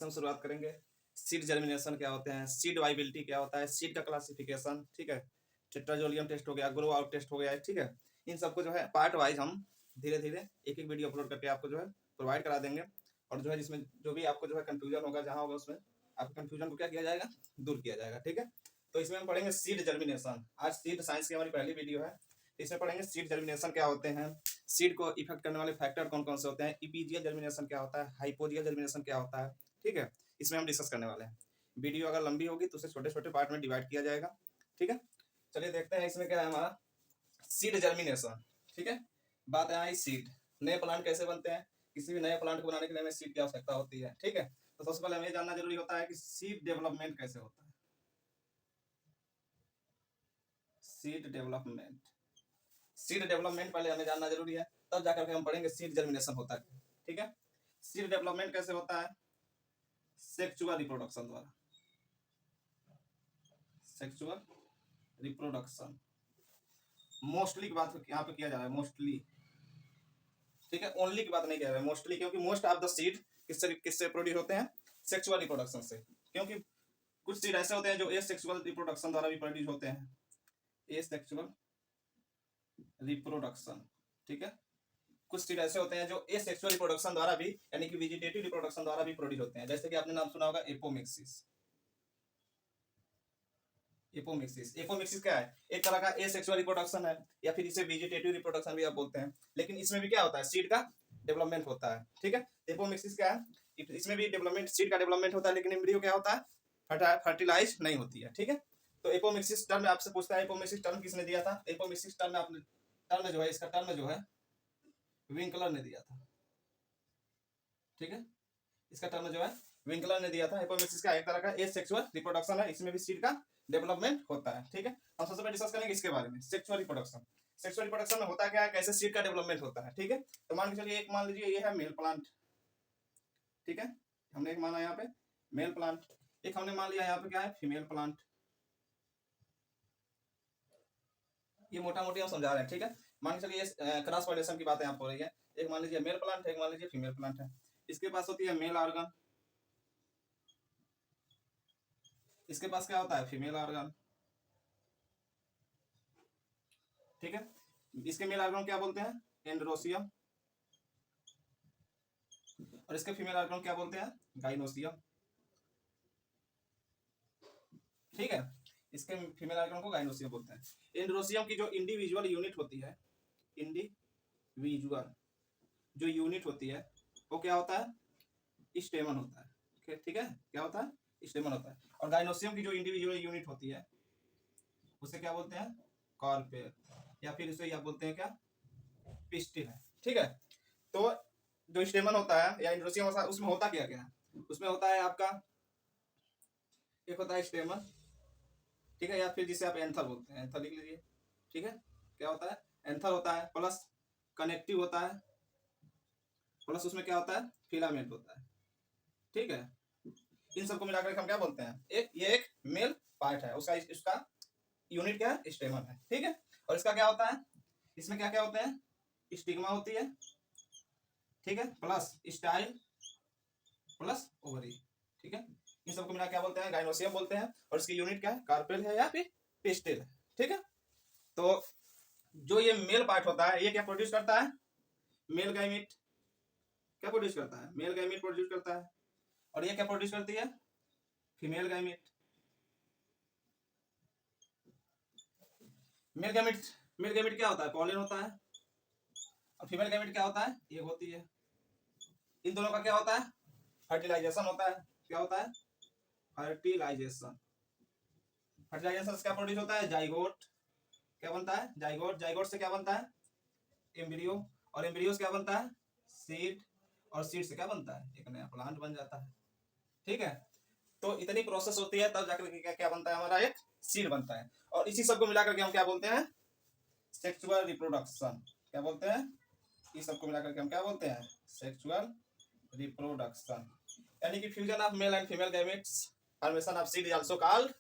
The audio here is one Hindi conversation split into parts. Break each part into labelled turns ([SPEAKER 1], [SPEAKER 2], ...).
[SPEAKER 1] हम शुरुआत करेंगे। सीड जर्मिनेशन क्या होते हैं, सीड वाइबिलिटी क्या होता है, सीड का क्लासिफिकेशन, ठीक है, टेट्राजोलियम टेस्ट हो गया, ग्रो आउट टेस्ट हो गया, ठीक है। इन सबको जो है पार्ट वाइज हम धीरे धीरे एक एक वीडियो अपलोड करके आपको जो है प्रोवाइड करा देंगे। और जो है जिसमें जो भी आपको जो है कंफ्यूजन होगा, जहाँ होगा उसमें आपके कंफ्यूजन को क्या किया जाएगा, दूर किया जाएगा, ठीक है। तो इसमें हम पढ़ेंगे सीड जर्मिनेशन। आज सीड साइंस की हमारी पहली वीडियो है। इसमें पढ़ेंगे सीड जर्मिनेशन क्या होते हैं, सीड को इफेक्ट करने वाले फैक्टर कौन कौन से होते हैं, इपीजियल जर्मिनेशन क्या होता है, हाइपोजियल जर्मिनेशन क्या होता है, ठीक है। इसमें हम डिस्कस करने वाले हैं। वीडियो अगर लंबी होगी तो उसे छोटे छोटे पार्ट में डिवाइड किया जाएगा, ठीक है। चलिए देखते हैं इसमें क्या है हमारा सीड जर्मिनेशन, ठीक है। बात आई सीड, नए प्लांट कैसे बनते हैं, किसी भी नए प्लांट को बनाने के लिए हमें सीड की आवश्यकता होती है, ठीक है। तो सबसे पहले हमें जानना जरूरी होता है कि सीड डेवलपमेंट कैसे होता है। सीड डेवलपमेंट, सीड डेवलपमेंट पहले हमें जानना जरूरी है, तब जाकर के हम पढ़ेंगे सीड जर्मिनेशन होता है, ठीक है। सीड डेवलपमेंट कैसे होता है, सेक्सुअल रिप्रोडक्शन द्वारा, सेक्सुअल रिप्रोडक्शन मोस्टली की बात यहाँ पे किया जा रहा है, मोस्टली, ठीक है। ओनली की बात नहीं कह रहे हैं, मोस्टली, क्योंकि मोस्ट ऑफ द सीड किससे किससे प्रोड्यूस होते हैं, सेक्सुअल रिप्रोडक्शन से। क्योंकि कुछ सीड ऐसे होते हैं जो ए सेक्सुअल रिप्रोडक्शन द्वारा भी प्रोड्यूस होते हैं, ए सेक्सुअल रिप्रोडक्शन, ठीक है। कुछ सीड ऐसे होते हैं जो ए सेक्सुअल रिप्रोडक्शन द्वारा भी, यानी कि वेजिटेटिव रिप्रोडक्शन द्वारा भी प्रोड्यूस होते हैं, जैसे कि आपने नाम सुना होगा एपोमिक्सिस। एपोमिक्सिस, एपोमिक्सिस क्या है, एक तरह का ए सेक्सुअल रिप्रोडक्शन है, या फिर इसे वेजिटेटिव रिप्रोडक्शन भी आप बोलते हैं। लेकिन इसमें भी क्या होता है, सीड का डेवलपमेंट होता है, ठीक है। एपोमिक्सिस क्या है, इसमें भी डेवलपमेंट, सीड का डेवलपमेंट होता है, लेकिन एम्ब्रियो क्या होता है, फर्टिलाइज नहीं होती है, ठीक है। तो एपोमिक्सिस टर्म आपसे पूछता है, एपोमिक्सिस टर्म किसने दिया था, एपोमिक्सिस टर्म आपने, टर्म जो है, इसका टर्म जो है विंकलर ने दिया था, ठीक है। इसका टर्म जो है विंकलर ने दिया था। एपोमिक्सिस का एक तरह का एसेक्सुअल रिप्रोडक्शन है, इसमें भी सीड का डेवलपमेंट होता है, ठीक है। हम सबसे पहले डिस्कस करेंगे इसके बारे में, सेक्सुअल रिप्रोडक्शन। सेक्सुअल रिप्रोडक्शन में होता क्या है, कैसे सीड का डेवलपमेंट होता है, ठीक है। तो मान के चलिए, एक मान लीजिए ये है मेल प्लांट, ठीक है। हमने एक माना यहाँ पे मेल प्लांट, एक हमने मान लिया यहाँ पे क्या है, फीमेल प्लांट। ये मोटा मोटी हम समझा रहे हैं, ठीक है। मान के चलिए क्रॉस पॉलिनेशन की बातें आपको हो रही है। एक मान लीजिए मेल प्लांट है, एक मान लीजिए फीमेल प्लांट है। इसके पास होती है मेल ऑर्गन, इसके पास क्या होता है, फीमेल ऑर्गन, ठीक है। इसके मेल ऑर्गन क्या बोलते हैं, एंड्रोसियम, और इसके फीमेल ऑर्गन क्या बोलते हैं, गाइनोसियम, ठीक है। इसके फीमेल ऑर्गन को गाइनोसियम बोलते हैं। एंड्रोसियम की जो इंडिविजुअल यूनिट होती है, इंडिविजुअल जो यूनिट होती है, वो क्या होता है, स्टेमन होता है, ठीक है। क्या होता है, स्टेमन होता है। और गाइनोसियम की जो इंडिविजुअल यूनिट होती है, उसे क्या बोलते हैं, कार्पेल, या फिर उसे क्या बोलते हैं, क्या, पिस्टिल है, ठीक है। तो जो स्टेमन होता है या इंड्रोसियम, उसमें होता क्या क्या है, उसमें होता है आपका, एक होता है स्टेमन, ठीक है, या फिर जिसे आप एंथर बोलते हैं, एंथर लिख लीजिए, ठीक है। क्या होता है, एंथर होता है, प्लस कनेक्टिव होता है, प्लस उसमें क्या होता है, फिलामेंट होता है, ठीक है। इन सबको मिलाकर हम क्या बोलते हैं, ये एक मेल पार्ट है, उसका इसका यूनिट क्या है, स्टेमन है, ठीक है। और इसका क्या होता है, इसमें क्या क्या होते हैं, स्टिग्मा होती है, ठीक है, प्लस स्टाइल, प्लस ओवरी, ठीक है। इन सबको मिला क्या बोलते हैं, गाइनोसियम बोलते हैं। और इसकी यूनिट क्या है, कार्पेल है या फिर पिस्टिल है, ठीक है। तो जो ये मेल पार्ट होता है, ये क्या प्रोड्यूस करता है, मेल गैमीट, क्या प्रोड्यूस करता है, मेल गैमीट प्रोड्यूस करता है। और ये क्या प्रोड्यूस करती है, female gamete. Male gamete, male gamete क्या होता है, पॉलिन होता है। और फीमेल गैमीट क्या होता है, एग होती है। इन दोनों का क्या होता है, फर्टिलाइजेशन होता है। क्या होता है, फर्टिलाइजेशन। फर्टिलाइजेशन से क्या प्रोड्यूस होता है, जाइगोट, क्या बनता है, जाइगोट, जाइगोट से क्या बनता है, एम्ब्रियो, और एम्ब्रियो से क्या बनता है, सीड, और सीड से क्या बनता है, एक नया प्लांट बन जाता है, ठीक है। तो इतनी प्रोसेस होती है, तब जाकर क्या क्या बनता है, हमारा एक सीड बनता है। और इसी सब को मिलाकर के हम क्या बोलते हैं, सेक्सुअल रिप्रोडक्शन। क्या बोलते हैं, इस सबको मिलाकर के हम क्या बोलते हैं, सेक्सुअल रिप्रोडक्शन, यानी कि fusion of male and female gametes, formation of seed is also called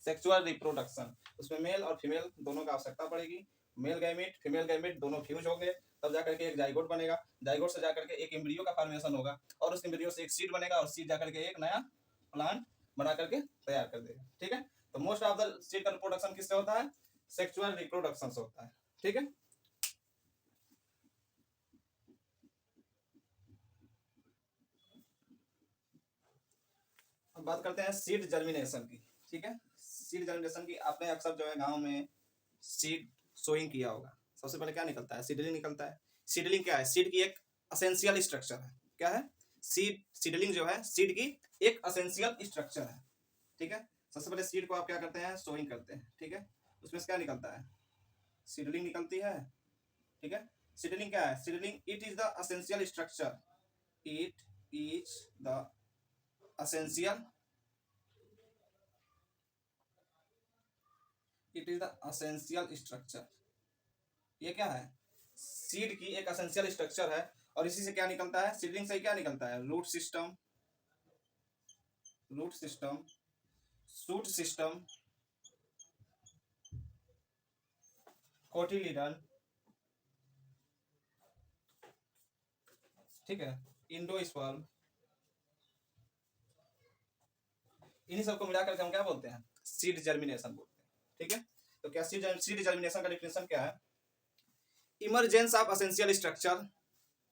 [SPEAKER 1] sexual reproduction. उसमें मेल और फीमेल दोनों का आवश्यकता पड़ेगी, मेल गैमेट फीमेल गैमेट दोनों फ्यूज होंगे, तब जाकर के एक जाइगोट बनेगा, जाइगोट से जाकर के एक एम्ब्रियो का फॉर्मेशन होगा, और उस एम्ब्रियो से एक सीड बनेगा, और सीड जाकर के एक नया प्लांट बना करके तैयार कर देगा। ठीक है, तो मोस्ट ऑफ द सीड का रिप्रोडक्शन किससे होता है? सेक्सुअल रिप्रोडक्शन से होता है। ठीक है, अब बात करते हैं सीड जर्मिनेशन की। ठीक है, सीड जर्मिनेशन की आपने अक्सर जो है गांव में सीड सोइंग किया होगा। सबसे पहले क्या निकलता है? सीडलिंग निकलता है। सीडलिंग क्या है? सीड की एक असेंशियल स्ट्रक्चर है। क्या है? सीडलिंग जो है सीड की एक असेंशियल स्ट्रक्चर है। ठीक है, सबसे पहले सीड को आप क्या करते हैं? सोइंग करते हैं। ठीक है, उसमें से क्या निकलता है? सीडलिंग निकलती है। ठीक है, सीडलिंग क्या है? Seedling it is the essential structure, it is the essential, it is the essential structure. ये क्या है? सीड की एक असेंशियल स्ट्रक्चर है, और इसी से क्या निकलता है? सीडलिंग से क्या निकलता है? Root system, root system, shoot system, cotyledon, ठीक है, इंडोस्पर्म, इन्हीं सबको मिलाकर के हम क्या बोलते हैं? सीड जर्मिनेशन बोलते हैं। ठीक है, तो क्या सीड जर्मिनेशन का डेफिनेशन क्या है? Emergence of essential structure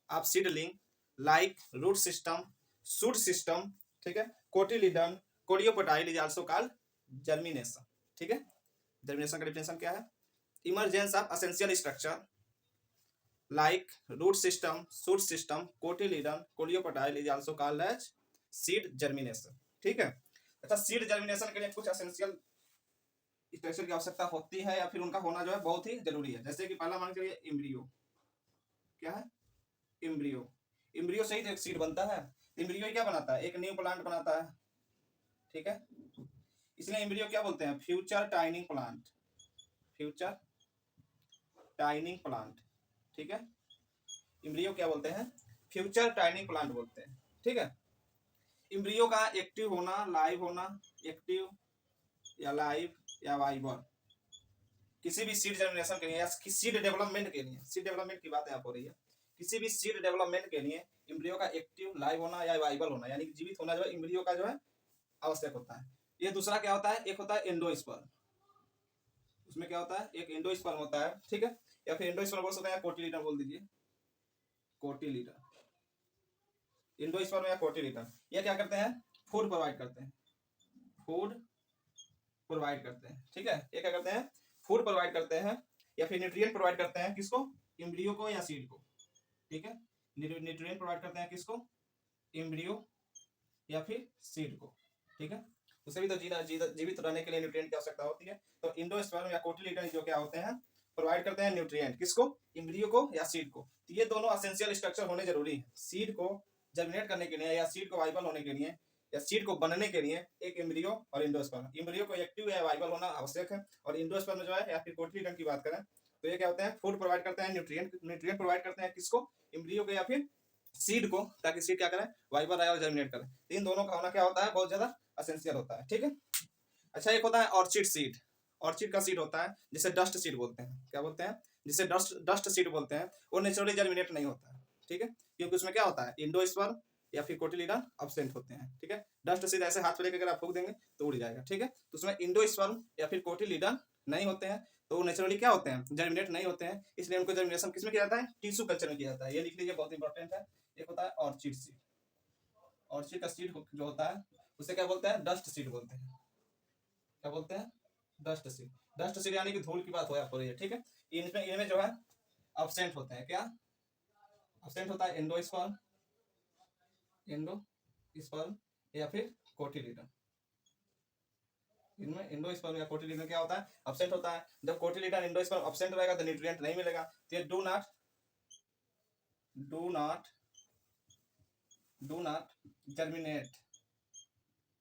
[SPEAKER 1] of seedling like root system, shoot system, ठीक है, cotyledon, coleoptile is also called germination. ठीक है, जर्मिनेशन का डेफिनेशन क्या है? Emergence of essential structure like root system, shoot system, cotyledon, coleoptile is also called as seed germination. ठीक है, अच्छा, सीड जर्मिनेशन के लिए कुछ असेंशियल स्ट्रक्चर की आवश्यकता होती है, या फिर उनका होना जो है बहुत ही जरूरी है। जैसे कि पहला मान के चलिए एम्ब्रियो। क्या है? एम्ब्रियो। एम्ब्रियो से ही तो एक सीड बनता है। एम्ब्रियो ही क्या बनाता है? एक न्यू प्लांट बनाता है। ठीक है, इसलिए एम्ब्रियो क्या बोलते हैं? Future टाइनिंग plant, future टाइनिंग plant. ठीक है, एम्ब्रियो क्या बोलते हैं? फ्यूचर टाइनिंग प्लांट बोलते हैं। ठीक है, एम्ब्रियो का एक्टिव होना, लाइव होना, एक्टिव या लाइव या वाइबर, किसी भी सीड जर्मिनेशन के लिए या सीड डेवलपमेंट के लिए, सीड डेवलपमेंट की बात यहाँ हो रही है, किसी भी सीड डेवलपमेंट के लिए एम्ब्रियो का एक्टिव, लाइव होना या वाइबल होना, यानी जीवित होना जो है एम्ब्रियो का जो है आवश्यक होता है। ये दूसरा क्या होता है? एक होता है एंडोस्पर्म, उसमें क्या होता है? एक एंडोस्पर्म होता है। ठीक है, या फिर एंडोस्पर्म बोल सकते हैं, कोटिलिडन बोल दीजिए, कोटिलिडन, एंडोस्पर्म या कोटिलिडन। ये क्या करते हैं? फूड प्रोवाइड करते हैं, फूड प्रोवाइड करते हैं। ठीक है, ये क्या करते हैं? फूड प्रोवाइड करते हैं, या फिर न्यूट्रिएंट प्रोवाइड करते हैं। किसको? एम्ब्रियो को या सीड को। ठीक है, न्यूट्रिएंट प्रोवाइड करते हैं किसको? एम्ब्रियो या फिर सीड को। ठीक है, उसे भी तो जीवित रहने के लिए न्यूट्रिएंट की आवश्यकता होती है। तो इंडोस्पर्म या कोटिलिडन जो क्या होते हैं? प्रोवाइड करते हैं न्यूट्रिएंट। किसको? एम्ब्रियो को या सीड को। तो ये दोनों एसेंशियल स्ट्रक्चर होने जरूरी है सीड को जर्मिनेट करने के लिए, या सीड को वाइबल होने के लिए, या सीड को बनने के लिए। एक एम्ब्रियो और इंडोस्पर्म, एम्ब्रियो को एक्टिव या वाइबल होना आवश्यक है, और इंडोस्पर्म जो है या फिर कोटिलिडन की बात करें तो ये क्या होते हैं? फूड प्रोवाइड करते हैं, न्यूट्रिएंट प्रोवाइड करते हैं। किसको? एम्ब्रियो को या फिर सीड को, ताकि सीड क्या करें? वाइबर आए और जर्मिनेट करें। इन दोनों का होना क्या होता है? बहुत ज्यादा एसेंशियल होता है। ठीक है, अच्छा, एक होता है ऑर्चिड सीड। ऑर्चिड का सीड होता है जिसे डस्ट सीड बोलते हैं। क्या बोलते हैं? जिसे डस्ट डस्ट सीड बोलते हैं। वो नेचुरली जर्मिनेट नहीं होता है। ठीक है, क्योंकि उसमें क्या होता है? इंडोस्पर्म या फिर कोटिलिडन अब्सेंट होते हैं। ठीक है, डस्ट सीड ऐसे हाथ पे लेकर अगर आप फूंक देंगे तो उड़ जाएगा। ठीक है, तो उसमें इंडोस्पर्म या फिर कोटिलिडन नहीं होते हैं, तो वो नेचुरली क्या होते हैं? जर्मिनेट नहीं होते हैं। इसलिए उनको जर्मिनेशन किसमें किया जाता है? टिश्यू कल्चर में किया जाता है। ये लिख लीजिए, बहुत इंपॉर्टेंट है। एक होता है ऑर्चिड सीड। ऑर्चिड का सीड जो होता है उसे क्या बोलते हैं? डस्ट सीड बोलते हैं। क्या बोलते हैं? Dust seed. डस्ट सीड यानी कि धूल की बात हो रही है। ठीक है, इनमें जो है अब्सेंट होते हैं। क्या अब्सेंट होता है? एंडोस्पर्म, एंडोस्पर्म या फिर कोटिलिडन। इनमें एंडोस्पर्म या कोटिलिडन क्या होता है? अब्सेंट होता है। जब कोटिलिडन एंडोस्पर्म अब्सेंट रहेगा तो न्यूट्रिएंट नहीं मिलेगा, तो ये डू नॉट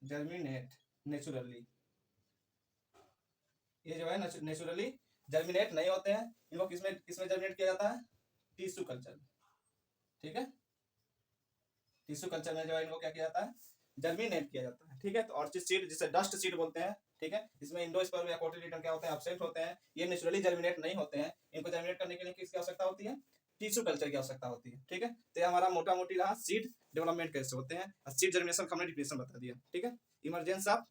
[SPEAKER 1] जर्मिनेट नेचुरली। ये जो है नेचुरली जर्मिनेट नहीं होते हैं। इनको किसमें किसमें जर्मिनेट किया जाता है? Tissue culture. ठीक है, टिश्यू कल्चर में जो है इनको क्या किया जाता है? जर्मिनेट किया जाता है। ठीक है, तो ऑर्चिड सीड जिसे डस्ट सीड बोलते हैं। ठीक है, इसमें इंडोस्पर्म या कोटिलिडन क्या होते हैं? अब्सेंट होते हैं। ये नेचुरली जर्मिनेट नहीं होते हैं। इनको जर्मिनेट करने के लिए किसकी आवश्यकता होती है? टिश्यू कल्चर की आवश्यकता होती है। ठीक है, तो ये हमारा मोटा मोटी रहा सीड डेवलपमेंट कैसे होते हैं, सीड जर्मिनेशन हमने डिफिनेशन बता दिया। ठीक है, emergence of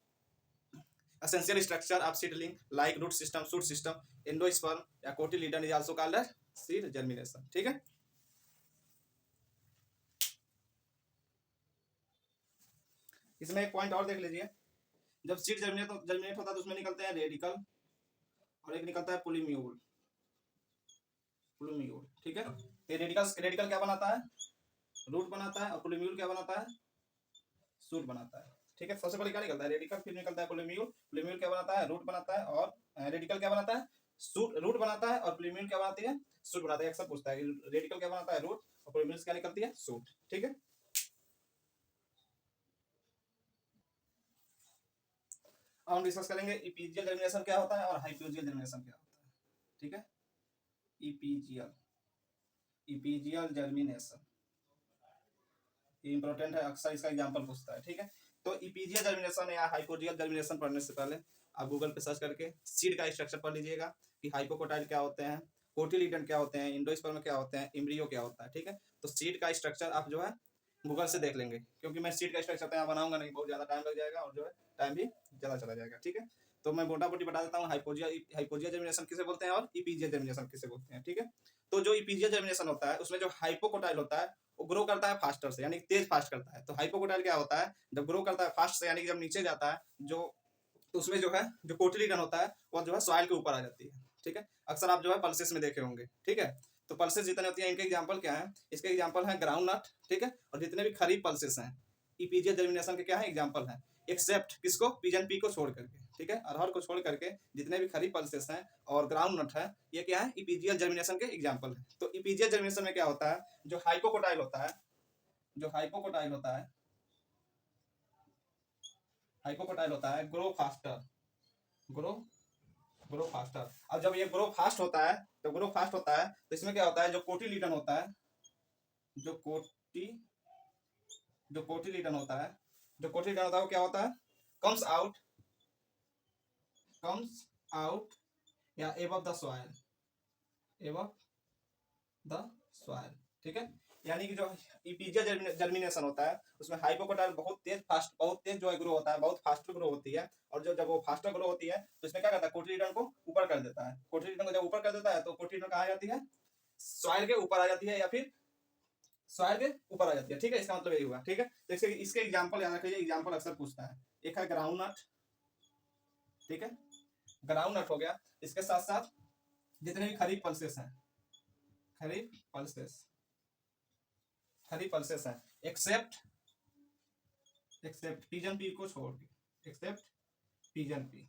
[SPEAKER 1] essential structure of seedling like root system, shoot system, endosperm या cotyledon is also called as seed germination। ठीक है, इसमें एक पॉइंट और देख लीजिए, जब सीड जर्मिनेट होता है तो उसमें निकलते हैं रेडिकल और एक निकलता है पोलीम्यूल। ठीक है, ये रेडिकल क्या बनाता है, रूट बनाता है, और पोलीम्यूल क्या बनाता है, सूट बनाता है। ठीक है, सबसे पहले क्या निकलता है रेडिकल, फिर निकलता है पोलीम्यूल। पोलीम्यूल क्या बनाता है, रूट बनाता है, और रेडिकल क्या बनाता है, सूट रूट बनाता है, और पोलीम्यूल क्या बनाती है, सूट बनाता है। अक्सर पूछता है रेडिकल क्या बनाता है, रूट, और पोलीम्यूल क्या निकलती है, सूट। ठीक है, अब हम डिस्कस करेंगे इपीजियल जर्मिनेशन क्या होता है और हाइपोजियल जर्मिनेशन क्या होता है। ठीक है, इपीजियल जर्मिनेशन इंपॉर्टेंट है, अक्सर इसका एग्जांपल पूछता है। ठीक है, तो इपीजियल जर्मिनेशन या हाइपोजियल जर्मिनेशन पढ़ने से पहले आप गूगल पे सर्च करके सीड का स्ट्रक्चर पढ़ लीजिएगा कि हाइपोकोटाइल क्या होते हैं, कोटिलीडन क्या होते हैं, इंडोस्पर्म क्या होते हैं, एम्ब्रियो क्या होता है। ठीक है, तो सीड का स्ट्रक्चर आप जो है गूगल से देख लेंगे, क्योंकि मैं सीड का स्ट्रक्चर तो यहाँ बनाऊंगा नहीं, बहुत ज्यादा टाइम लग जाएगा और जो है टाइम भी ज्यादा चला जाएगा। ठीक है, तो मैं मोटा मोटी बता देता हूँ हाइपोजियल जर्मिनेशन किसे बोलते हैं और इपीजियल जर्मिनेशन किसे बोलते हैं। ठीक है, तो जो इपीजियल जर्मिनेशन होता है उसमें जो हाइपोकोटाइल होता है वो ग्रो करता है फास्टर से, यानी तेज फास्ट करता है। तो हाइपोकोटाइल क्या होता है, जब ग्रो करता है फास्ट से, यानी कि जब नीचे जाता है जो, तो उसमें जो है जो कोटिलीडन होता है वो जो है सॉइल के ऊपर आ जाती है। ठीक है, अक्सर आप जो है पल्सेस में देखे होंगे। ठीक है, तो पल्सेस जितने होती हैं इनके एग्जांपल क्या है, इसके एग्जांपल है ग्राउंड नट। ठीक है, और जितने भी खरीफ पल्सेस हैं इपीजियल जर्मिनेशन के क्या है एग्जांपल है, एक्सेप्ट किसको, पिजन पी को छोड़ करके। ठीक है, अरहर को छोड़ करके जितने भी खरीफ पल्सेस हैं और ग्राउंड नट है, ये क्या है, इपीजियल जर्मिनेशन के एग्जांपल है। तो इपीजियल जर्मिनेशन में क्या होता है, जो हाइपोकोटाइल होता है, हाइपोकोटाइल होता है ग्रो फास्टर, ग्रो फास्टर। अब जब ये ग्रो फास्ट होता है, तो इसमें क्या होता है, जो कोटिलीडन होता है, जो कोटी जो कोटिलीडन होता है वो क्या होता है, कम्स आउट या एबव द सॉइल। ठीक है, यानी कि जो इपीजियल जर्मिनेशन होता है उसमें हाइपोकोटाइल बहुत तेज जो है ग्रो होता है, बहुत फास्ट ग्रो होती है। और जब वो फास्टर ग्रो होती है तो इसमें क्या करता है, कोटिलीडन को ऊपर कर देता है। कोटिलीडन को जब ऊपर कर देता है तो कोटिलीडन कहाँ आ जाती है, सॉइल के ऊपर आ जाती है, या फिर सॉइल के ऊपर आ जाती है। ठीक है, इसका मतलब यही हुआ। ठीक है, तो इसके एग्जांपल याद रखिए, एग्जांपल अक्सर पूछता है। एक है ग्राउंड नट। ठीक है, ग्राउंड नट हो गया, इसके साथ साथ जितने भी खरीफ पल्सेस हैं, एक्सेप्ट पिजन पी को छोड़ के, एक्सेप्ट पिजन पी।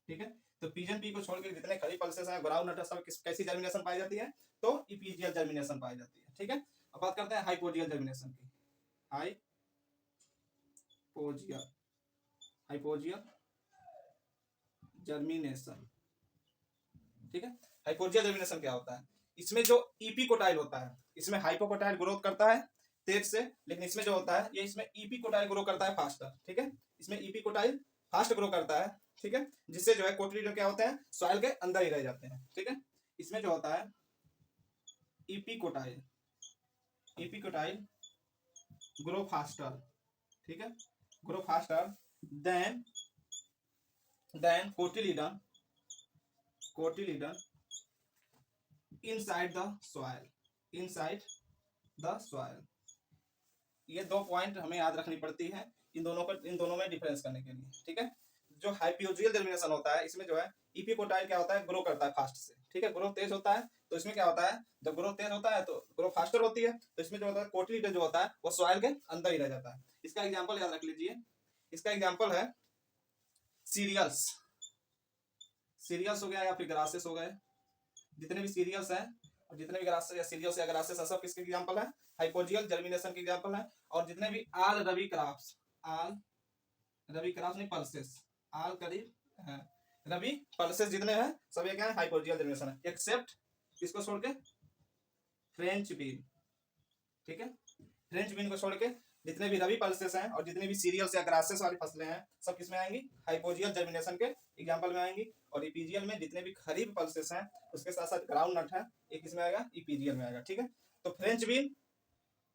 [SPEAKER 1] ठीक है, तो पिजन पी को छोड़ के जितने खरीफ पल्सेस हैं, ग्राउंड नट, सब कैसी जर्मिनेशन पाई जाती है, तो इपीजियल जर्मिनेशन पाई जाती है। ठीक है, अब बात करते हैं हाइपोजियल जर्मिनेशन की। Hypogeal germination. ठीक है, हाइपोजियल जर्मिनेशन क्या होता है, इसमें जो इपीकोटाइल होता है, इसमें हाइपोकोटाइल ग्रोथ करता है तेज से, लेकिन इसमें जो होता है, ये इसमें इपीकोटाइल ग्रो करता है फास्टर। ठीक है, इसमें इपीकोटाइल फास्ट ग्रो करता है। ठीक है, जिससे जो है कोटिलीडन क्या होते हैं, सॉइल के अंदर ही रह जाते हैं। ठीक है, इसमें जो होता है इपीकोटाइल ग्रो फास्टर। ठीक है, grow faster then cotyledon inside the soil. ये दो पॉइंट हमें याद रखनी पड़ती है इन दोनों में डिफरेंस करने के लिए। ठीक है, जो हाइपोजियल जर्मिनेशन होता है इसमें जो है इपीकोटाइल क्या होता है, ग्रो करता है फास्ट से। ठीक है, ग्रो तेज होता है, तो इसमें क्या होता है, जब ग्रो तेज होता है तो ग्रो फास्टर होती है, तो इसमें जो होता है कोटिलीडन जो होता है वो सॉइल के अंदर ही रह जाता है। इसका एग्जाम्पल याद रख लीजिए, इसका एग्जाम्पल है सीरियल्स हो गया, या फिर ग्रासेस हो गए, जितने भी सीरियल्स हैं और जितने भी ग्रासेस या सीरियल्स या ग्रासेस है, सब किसके एग्जांपल है, हाइपोजियल जर्मिनेशन के एग्जांपल है। और जितने भी आल रबी क्रॉप्स नहीं, पल्सेस, आल करीब रबी पल्सेस जितने हैं सब ये क्या है, हाइपोजियल जर्मिनेशन है, एक्सेप्ट किसको छोड़ के, फ्रेंच बीन। ठीक है, फ्रेंच बीन को छोड़ के जितने भी रबी पल्सेस हैं और जितने भी सीरियल्स या ग्रासेस वाली फसलें हैं सब किस में आएंगी, हाइपोजियल जर्मिनेशन के एग्जांपल में आएंगी। और इपीजियल में जितने भी खरीफ पल्सेस हैं उसके साथ साथ ग्राउंड नट है, ये किस में आएगा, इपीजियल में आएगा। ठीक है, तो फ्रेंच बीन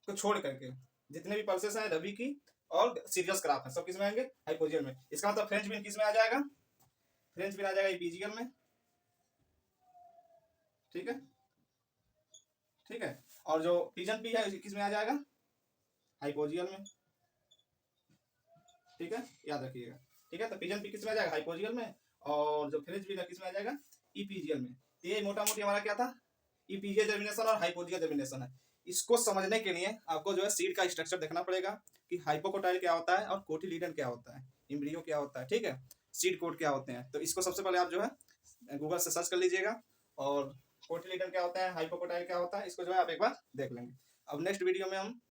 [SPEAKER 1] को छोड़ करके जितने भी पल्सेस हैं रबी की और सीरियस क्रॉप है सब किस में आएंगे, हाइपोजियल में। इसका मतलब फ्रेंच बीन किस में आ जाएगा, फ्रेंच बीन आ जाएगा इपीजियल में। ठीक है, ठीक है, और जो पिजन पी है किस में आ जाएगा, हाइपोजियल में। ठीक है, याद रखिएगा। ठीक है, तो पिजन पी किस में आ जाएगा, हाइपोजियल में, और जो फ्रेंच बीन है किस में आ जाएगा, इपीजियल में। तो ये मोटा मोटी हमारा क्या था, इपीजियल जर्मिनेशन और हाइपोजियल जर्मिनेशन है। इसको समझने के लिए आपको जो है सीड का स्ट्रक्चर देखना पड़ेगा कि हाइपोकोटाइल क्या होता है और कोटिलीडन क्या होता है, एम्ब्रियो क्या होता है, ठीक है, सीड कोड क्या होते हैं। तो इसको सबसे पहले आप जो है गूगल से सर्च कर लीजिएगा, और कोटिलीडन क्या होता है, हाइपोकोटाइल क्या होता है, इसको जो है आप एक बार देख लेंगे। अब नेक्स्ट वीडियो में हम